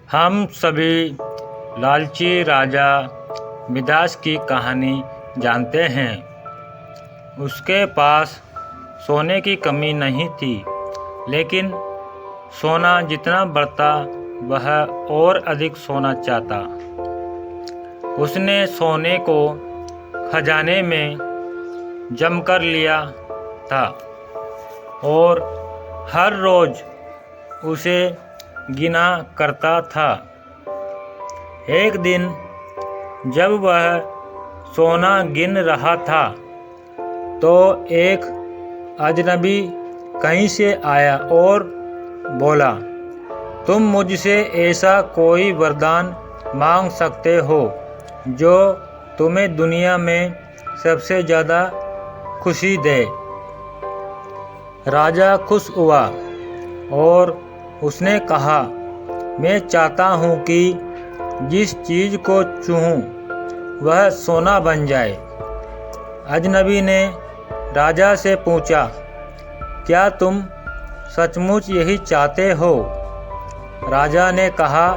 हम सभी लालची राजा मिदास की कहानी जानते हैं। उसके पास सोने की कमी नहीं थी, लेकिन सोना जितना बढ़ता वह और अधिक सोना चाहता। उसने सोने को खजाने में जम कर लिया था और हर रोज उसे गिना करता था। एक दिन जब वह सोना गिन रहा था तो एक अजनबी कहीं से आया और बोला, तुम मुझसे ऐसा कोई वरदान मांग सकते हो जो तुम्हें दुनिया में सबसे ज़्यादा खुशी दे। राजा खुश हुआ और उसने कहा, मैं चाहता हूँ कि जिस चीज़ को छूऊं वह सोना बन जाए। अजनबी ने राजा से पूछा, क्या तुम सचमुच यही चाहते हो? राजा ने कहा,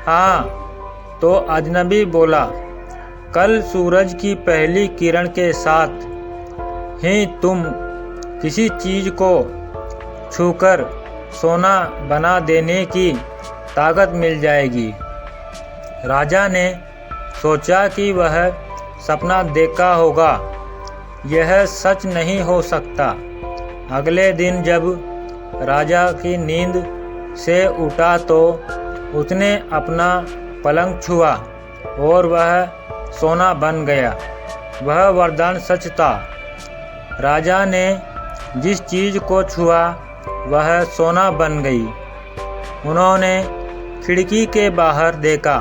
हाँ। तो अजनबी बोला, कल सूरज की पहली किरण के साथ ही तुम किसी चीज़ को छूकर सोना बना देने की ताकत मिल जाएगी। राजा ने सोचा कि वह सपना देखा होगा, यह सच नहीं हो सकता। अगले दिन जब राजा की नींद से उठा तो उसने अपना पलंग छुआ और वह सोना बन गया। वह वरदान सच था। राजा ने जिस चीज़ को छुआ वह सोना बन गई। उन्होंने खिड़की के बाहर देखा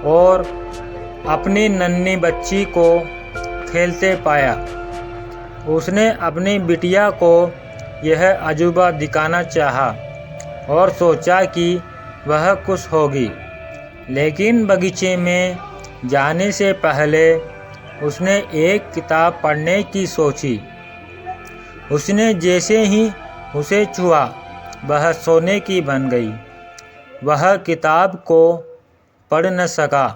और अपनी नन्ही बच्ची को खेलते पाया। उसने अपनी बिटिया को यह अजूबा दिखाना चाहा और सोचा कि वह खुश होगी, लेकिन बगीचे में जाने से पहले उसने एक किताब पढ़ने की सोची। उसने जैसे ही उसे छुआ वह सोने की बन गई। वह किताब को पढ़ न सका।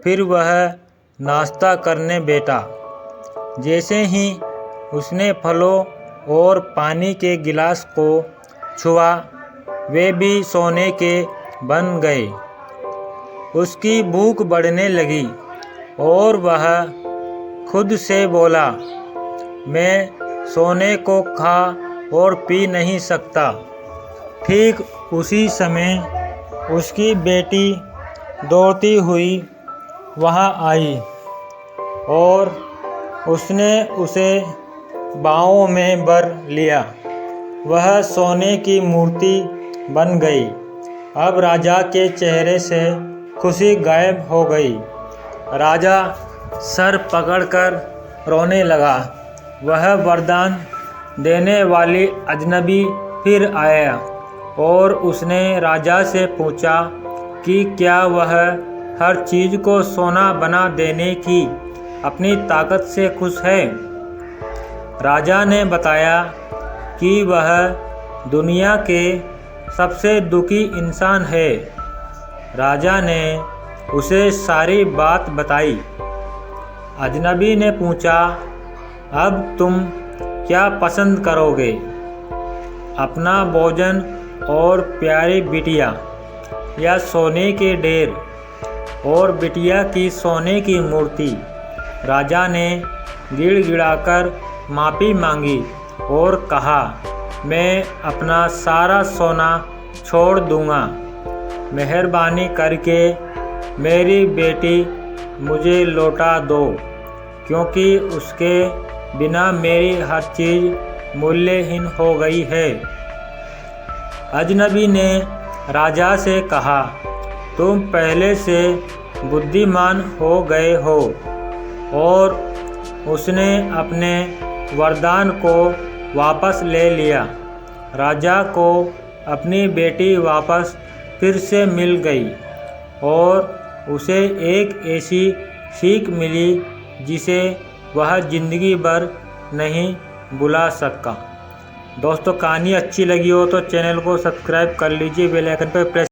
फिर वह नाश्ता करने बैठा। जैसे ही उसने फलों और पानी के गिलास को छुआ वे भी सोने के बन गए। उसकी भूख बढ़ने लगी और वह खुद से बोला, मैं सोने को खा और पी नहीं सकता। ठीक उसी समय उसकी बेटी दौड़ती हुई वहाँ आई और उसने उसे बाहों में भर लिया। वह सोने की मूर्ति बन गई। अब राजा के चेहरे से खुशी गायब हो गई। राजा सर पकड़कर रोने लगा। वह वरदान देने वाली अजनबी फिर आया और उसने राजा से पूछा कि क्या वह हर चीज़ को सोना बना देने की अपनी ताकत से खुश है। राजा ने बताया कि वह दुनिया के सबसे दुखी इंसान है। राजा ने उसे सारी बात बताई। अजनबी ने पूछा, अब तुम क्या पसंद करोगे, अपना भोजन और प्यारी बिटिया, या सोने के ढेर और बिटिया की सोने की मूर्ति? राजा ने गिड़गिड़ाकर माफ़ी मांगी और कहा, मैं अपना सारा सोना छोड़ दूंगा। मेहरबानी करके मेरी बेटी मुझे लौटा दो, क्योंकि उसके बिना मेरी हर चीज़ मूल्यहीन हो गई है। अजनबी ने राजा से कहा, तुम पहले से बुद्धिमान हो गए हो। और उसने अपने वरदान को वापस ले लिया। राजा को अपनी बेटी वापस फिर से मिल गई और उसे एक ऐसी सीख मिली जिसे वह ज़िंदगी भर नहीं भुला सका। दोस्तों, कहानी अच्छी लगी हो तो चैनल को सब्सक्राइब कर लीजिए, बेल आइकन पर प्रेस